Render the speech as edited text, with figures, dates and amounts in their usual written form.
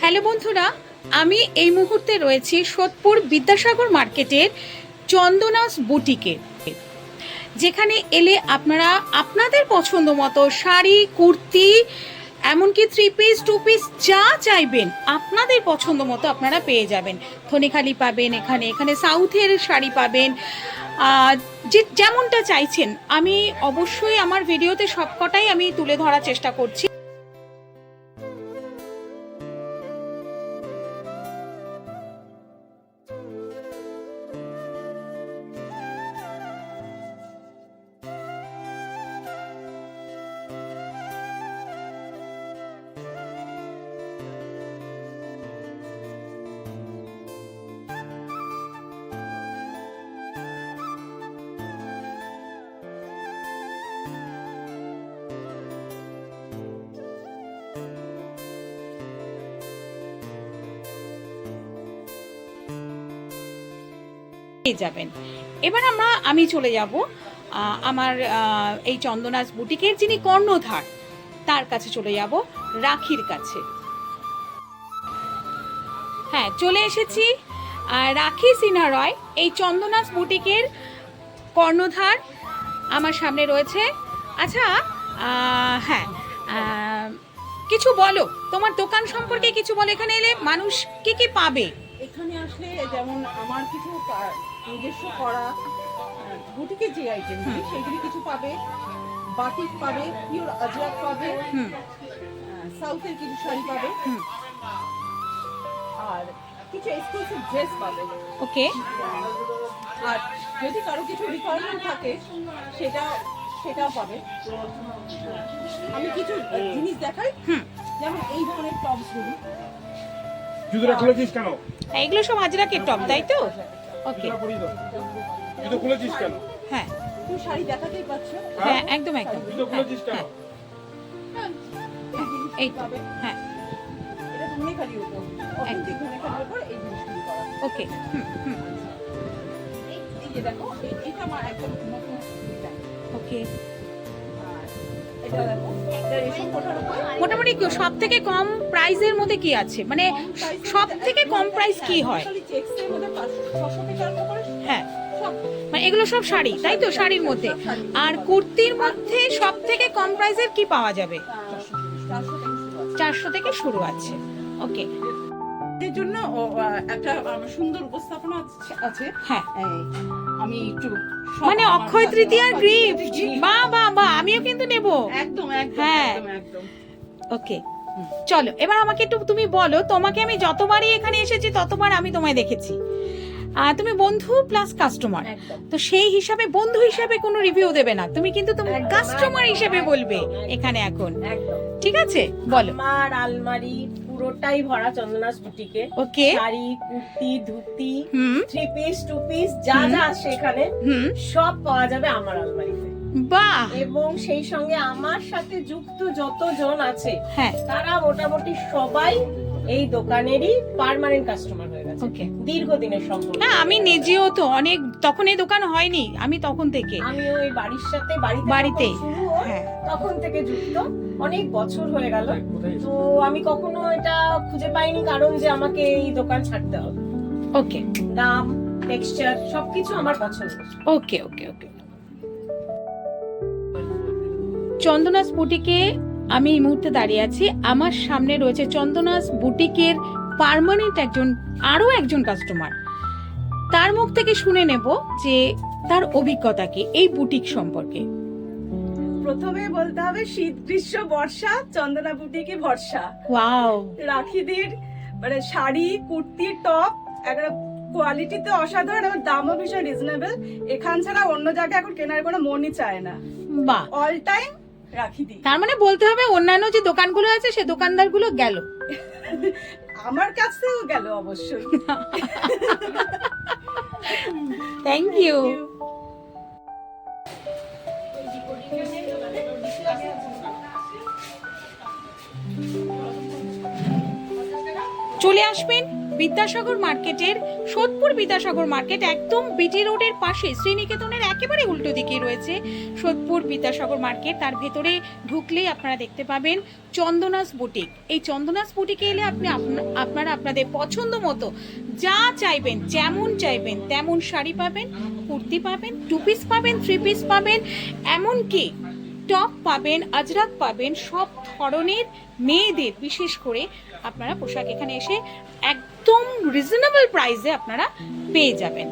Hello বন্ধুরা, আমি এই মুহূর্তে রয়েছি সোদপুর বিদ্যাসাগর মার্কেটের চন্দনাস বুটিকে, যেখানে এলে আপনারা আপনাদের পছন্দ মতো শাড়ি, কুর্তি, এমনকি 3 পিস 2 পিস যা চাইবেন আপনাদের পছন্দ মতো আপনারা পেয়ে যাবেন। থনিখালি পাবেন, এখানে সাউথের শাড়ি পাবেন, যে যেমনটা চাইছেন। আমি অবশ্যই আমার ভিডিওতে সবকটাই আমি তুলে ধরার চেষ্টা করছি। যাবেন। এবার আমি চলে যাব আমার এই চন্দনাস বুটিকের যিনি কর্ণধার তার কাছে চলে যাব, রাখির কাছে। হ্যাঁ, চলে এসেছি রাখি সিনহা রয়, এই চন্দনাস বুটিকের কর্ণধার আমার সামনে রয়েছে। আচ্ছা, হ্যাঁ, কিছু বলো, তোমার দোকান সম্পর্কে কিছু বলো। এখানে এলে মানুষ কি কি পাবে? এখানে আসলে যেমন আমার কিছু নিজস্ব করা বুটিকের যে আইটেমগুলি সেগুলি কিছু পাবে, বাটিক পাবে, পিওর আজরাক পাবে, সাউথের কিছু শাড়ি পাবে, আর কিছু এক্সক্লুসিভ ড্রেস পাবে। ওকে। আর যদি কারো কিছু রিকোয়ারমেন্ট থাকে সেটাও পাবে। আমি কিছু জিনিস দেখাই, যেমন এই ধরনের টপসগুলি। জুতোটা খুলেছিস কেন? এগুলো সব আজরাকের টপ, তাই তো? ওকে। জুতো খুলেছিস কেন? হ্যাঁ, তুমি শাড়ি দেখাতেই পাচ্ছ। হ্যাঁ, একদম একদম। জুতো খুলেছিস কেন? এই তো, হ্যাঁ, এটা ধনেখালির উপর, অথেন্টিক ধনেখালির উপর এই জিনিসগুলি করা। ওকে। এই যে দেখো, এটা আমার একদম নতুন ডিজাইন। ওকে। এটা দেখো, এটা রেশম কোটার উপর। মোটামুটি সব থেকে কম প্রাইসের মধ্যে কি আছে, মানে সব থেকে কম প্রাইস কি হয়? চেক্সের মধ্যে 600 থেকে আরম্ভ করে হ্যাঁ, সব, মানে এগুলো সব শাড়ি, তাই তো? শাড়ির মধ্যে। আর কুর্তির মধ্যে সব থেকে কম প্রাইসের কি পাওয়া যাবে? 400 থেকে শুরু আছে। ওকে। এর জন্য একটা সুন্দর উপস্থাপনা আছে। হ্যাঁ, আমি একটু মানে অক্ষয় তৃতীয়ার গিফট। বাহ বাহ বাহ, আমিও কিন্তু নেব। একদম একদম হ্যাঁ। একদম। ওকে, চলো এবার আমাকে একটু তুমি বলো। তোমাকে আমি যতবারই এখানে এসেছি ততবার আমি তোমায় দেখেছি। তুমি বন্ধু প্লাস কাস্টমার, তো সেই হিসাবে বন্ধু হিসাবে কোনো রিভিউ দেবে না, তুমি কিন্তু তোমার কাস্টমার হিসেবে বলবে এখানে এখন। ঠিক আছে, বলো। আমার আলমারি পুরোটাই ভরা চন্দনাস বুটিকে। ওকে। শাড়ি, কুর্তি, ধুতি, হুম 3 পিস 2 পিস যা যা আছে এখানে সব পাওয়া যাবে আমার আলমারিতে। বাহ। এবং সেই সঙ্গে আমার সাথে যুক্ত যতজন আছে হ্যাঁ, তারা মোটামুটি সবাই এই দোকানেরই পার্মানেন্ট কাস্টমার হয়ে গেছে। ওকে। দীর্ঘদিনের সম্পর্ক। হ্যাঁ, আমি নিজেও তো অনেক, তখন এই দোকান হয়নি, আমি তখন থেকে আমিও এই বাড়ির সাথে বাড়িতে, যখন শুরু হয়, হ্যাঁ, তখন থেকে যুক্ত, অনেক বছর হয়ে গেল। তো আমি কখনো এটা খুঁজে পাইনি কারণ যে আমাকে এই দোকান ছাড়তে হবে। ওকে। দাম, টেক্সচার সবকিছু আমার পছন্দ। ওকে ওকে ওকে। চন্দনাস বুটিকে আমি এই মুহূর্তে দাঁড়িয়ে আছি। আমার সামনে রয়েছে চন্দনাস বুটিকের পার্মানেন্ট আরো একজন কাস্টমার। তার মুখ থেকে শুনে নেব যে তার অভিজ্ঞতা কি এই বুটিক সম্পর্কে। প্রথমে বলতে হবে শীত গ্রীষ্ম বর্ষা চন্দনা বুটিকে ভরসা। ওয়াও। রাখিদের মানে শাড়ি, কুর্তি, টপ একটা কোয়ালিটিতে অসাধারণ এবং দামও ভীষণ রিজনেবল। এখান ছাড়া অন্য জায়গায় এখন কেনার কোনো মনই চায় না। বাহ। অল টাইম রাখিদি। তার মানে বলতে হবে অন্যান্য যে দোকানগুলো আছে সে দোকানদারগুলো গেল, আমার কাছেও গেল অবশ্যই। Thank you. চলে আসবেন বিদ্যাসাগর মার্কেটের, সোদপুর বিদ্যাসাগর মার্কেট একদম বিটি রোডের পাশে, শ্রীনিকেতনের একেবারে উল্টো দিকে রয়েছে সোদপুর বিদ্যাসাগর মার্কেট। তার ভেতরে ঢুকলেই আপনারা দেখতে পাবেন চন্দনাস বুটিক। এই চন্দনাস বুটিকে এলে আপনারা আপনাদের পছন্দ মতো যা চাইবেন, যেমন চাইবেন তেমন শাড়ি পাবেন, কুর্তি পাবেন, 2 পিস পাবেন, 3 পিস পাবেন, এমনকি টপ পাবেন, আজরাক পাবেন, সব ধরনের মেয়েদের বিশেষ করে আপনারা পোশাক এখানে এসে একদম রিজনেবল প্রাইসে আপনারা পেয়ে যাবেন।